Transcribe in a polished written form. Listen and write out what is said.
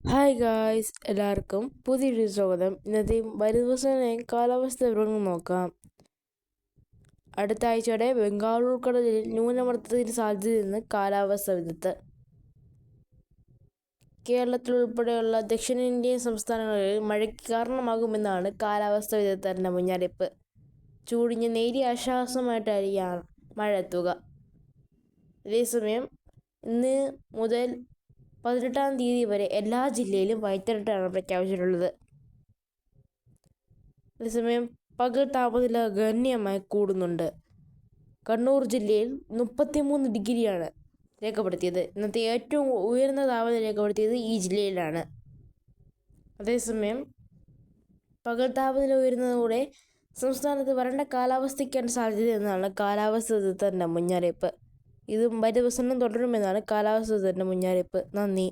Hi guys, എല്ലാവർക്കും പുതിയൊരു സ്വാഗതം. ഇന്നത്തെയും വരും ദിവസങ്ങളെയും കാലാവസ്ഥ വിവരങ്ങൾ നോക്കാം. അടുത്ത ആഴ്ചയോടെ ബംഗാൾ ഉൾക്കടലിൽ ന്യൂനമർദ്ദത്തിന് സാധ്യതയെന്ന് കാലാവസ്ഥ വിദഗ്ധർ. കേരളത്തിൽ ഉൾപ്പെടെയുള്ള ദക്ഷിണേന്ത്യൻ സംസ്ഥാനങ്ങളിൽ മഴയ്ക്ക് കാരണമാകുമെന്നാണ് കാലാവസ്ഥ വിദഗ്ധരുടെ മുന്നറിയിപ്പ്. ചൂടിന് നേരിയ ആശ്വാസമായിട്ടായിരിക്കും മഴ എത്തുക. അതേസമയം ഇന്ന് മുതൽ 18-ാം തീയതി വരെ എല്ലാ ജില്ലയിലും വൈറ്റ് അലർട്ടാണ് പ്രഖ്യാപിച്ചിട്ടുള്ളത്. അതേസമയം പകൽ താപനില ഗണ്യമായി കൂടുന്നുണ്ട്. കണ്ണൂർ ജില്ലയിൽ 33 ഡിഗ്രിയാണ് രേഖപ്പെടുത്തിയത്. ഇന്നത്തെ ഏറ്റവും ഉയർന്ന താപനില രേഖപ്പെടുത്തിയത് ഈ ജില്ലയിലാണ്. അതേസമയം പകൽ താപനില ഉയരുന്നതോടെ സംസ്ഥാനത്ത് വരണ്ട കാലാവസ്ഥയ്ക്കാണ് സാധ്യതയെന്നാണ് കാലാവസ്ഥ വിദഗ്ധരുടെ മുന്നറിയിപ്പ്. ഇതും വരും ദിവസം തുടരുമെന്നാണ് കാലാവസ്ഥ വിദഗ്ധരുടെ മുന്നറിയിപ്പ്. നന്ദി.